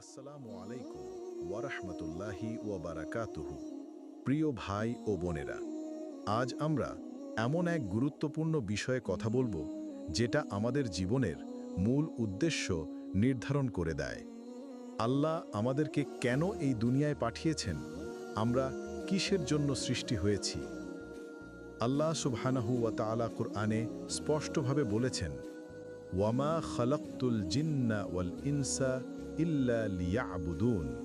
আসসালামু আলাইকুম ওয়ারাহমাতুল্লাহি ওয়াবারাকাতুহু। প্রিয় ভাই ও বোনেরা, আজ আমরা এমন এক গুরুত্বপূর্ণ বিষয়ে কথা বলবো যেটা আমাদের জীবনের মূল উদ্দেশ্য নির্ধারণ করে দেয়। আল্লাহ আমাদেরকে কেন এই দুনিয়ায় পাঠিয়েছেন, আমরা কিসের জন্য সৃষ্টি হয়েছি। আল্লাহ সুবহানাহু ওয়া তাআলা কুরআনে স্পষ্টভাবে বলেছেন, ওয়ামা খালাকতুল জিন্না ওয়াল ইনসা ইল্লা লিয়াবুদুন,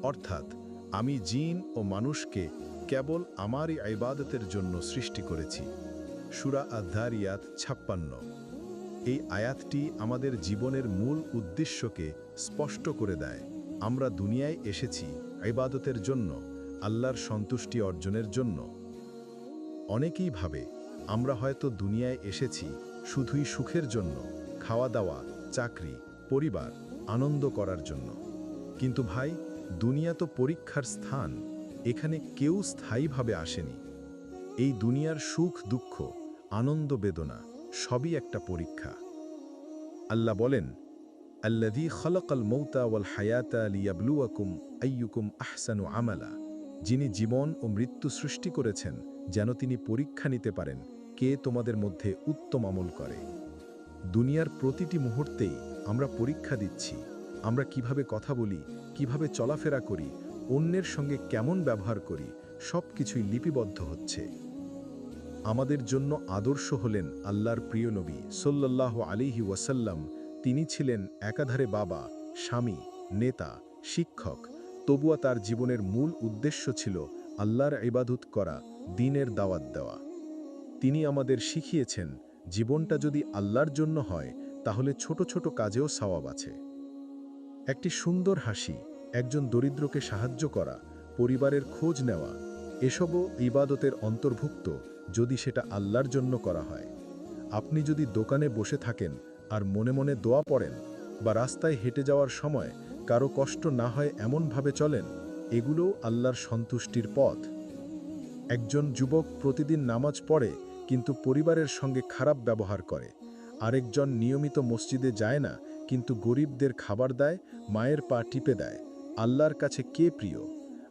অর্থাৎ আমি জিন ও মানুষকে কেবল আমারই ইবাদতের জন্য সৃষ্টি করেছি। সূরা আয-যারিয়াত 56। এই আয়াতটি আমাদের জীবনের মূল উদ্দেশ্যকে স্পষ্ট করে দেয়। আমরা দুনিয়ায় এসেছি ইবাদতের জন্য, আল্লাহর সন্তুষ্টি অর্জনের জন্য। অনেকেই ভাবে আমরা হয়তো দুনিয়ায় এসেছি শুধুই সুখের জন্য, খাওয়া দাওয়া, চাকরি, পরিবার, আনন্দ করার জন্য। কিন্তু ভাই, দুনিয়া তো পরীক্ষার স্থান। এখানে কেউ স্থায়ীভাবে আসেনি। এই দুনিয়ার সুখ দুঃখ, আনন্দ বেদনা সবই একটা পরীক্ষা। আল্লাহ বলেন, আল্লাযী খালাকাল মাউতা ওয়াল হায়াতা লিয়াবলুয়াকুম আইয়ুকুম আহসানু আমালা, যিনি জীবন ও মৃত্যু সৃষ্টি করেছেন যেন তিনি পরীক্ষা নিতে পারেন কে তোমাদের মধ্যে উত্তম আমল করে। দুনিয়ার প্রতিটি মুহূর্তেই আমরা পরীক্ষা দিচ্ছি। আমরা কিভাবে কথা বলি, কিভাবে চলাফেরা করি, অন্যের সঙ্গে কেমন ব্যবহার করি, সব কিছুই লিপিবদ্ধ হচ্ছে। আমাদের জন্য আদর্শ হলেন আল্লাহর প্রিয় নবী সাল্লাল্লাহু আলাইহি ওয়াসাল্লাম। তিনি ছিলেন একাধারে বাবা, স্বামী, নেতা, শিক্ষক। তবুও তার জীবনের মূল উদ্দেশ্য ছিল আল্লাহর ইবাদত করা, দ্বীনের দাওয়াত দেওয়া। তিনি আমাদের শিখিয়েছেন, জীবনটা যদি আল্লাহর জন্য হয় তাহলে ছোট ছোট কাজেও সওয়াব আছে। একটি সুন্দর হাসি, একজন দরিদ্রকে সাহায্য করা, পরিবারের খোঁজ নেওয়া, এসবও ইবাদতের অন্তর্ভুক্ত যদি সেটা আল্লাহর জন্য করা হয়। আপনি যদি দোকানে বসে থাকেন আর মনে মনে দোয়া পড়েন, বা রাস্তায় হেঁটে যাওয়ার সময় কারো কষ্ট না হয় এমনভাবে চলেন, এগুলোও আল্লাহর সন্তুষ্টির পথ। একজন যুবক প্রতিদিন নামাজ পড়ে কিন্তু পরিবারের সঙ্গে খারাপ ব্যবহার করে। আরেকজন নিয়মিত মসজিদে যায় না কিন্তু গরিবদের খাবার দেয়, মায়ের পা টিপে দেয়। আল্লাহর কাছে কে প্রিয়?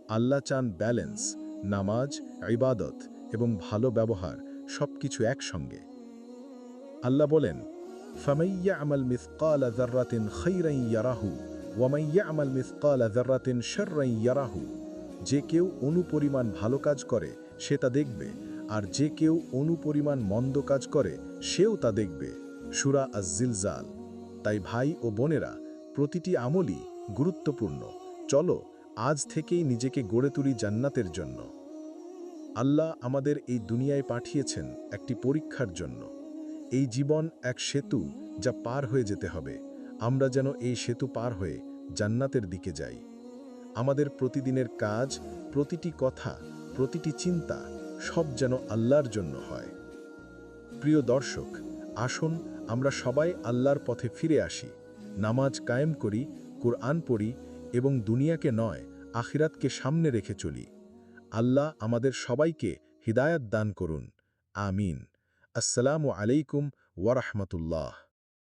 আল্লাহ চান ব্যালেন্স, নামাজ, ইবাদত এবং ভালো ব্যবহার সবকিছু একসঙ্গে। আল্লাহ বলেন, ফামাইয়া আমাল মিসকালা যাররাতিন খাইরান ইয়ারাহু ওয়া মাইয়া আমাল মিসকালা যাররাতিন শাররান ইয়ারাহু। যে কেউ অনুপরিমাণ ভালো কাজ করে সে তা দেখবে, আর যে কেউ অনুপরিমাণ মন্দ কাজ করে সেও তা দেখবে। সূরা আয-জিলজাল। তাই ভাই ও বোনেরা, প্রতিটি আমলই গুরুত্বপূর্ণ। চলো আজ থেকেই নিজেকে গড়ে তুলি জান্নাতের জন্য। আল্লাহ আমাদের এই দুনিয়ায় পাঠিয়েছেন একটি পরীক্ষার জন্য। এই জীবন এক সেতু যা পার হয়ে যেতে হবে। আমরা যেন এই সেতু পার হয়ে জান্নাতের দিকে যাই। আমাদের প্রতিদিনের কাজ, প্রতিটি কথা, প্রতিটি চিন্তা সব যেন আল্লাহর জন্য হয়। প্রিয় দর্শক, আসুন আমরা সবাই আল্লাহর পথে ফিরে আসি, নামাজ কায়েম করি, কুরআন পড়ি এবং দুনিয়াকে নয় আখিরাতকে সামনে রেখে চলি। আল্লাহ আমাদের সবাইকে হিদায়াত দান করুন। আমিন। আসসালামু আলাইকুম ওয়া রাহমাতুল্লাহ।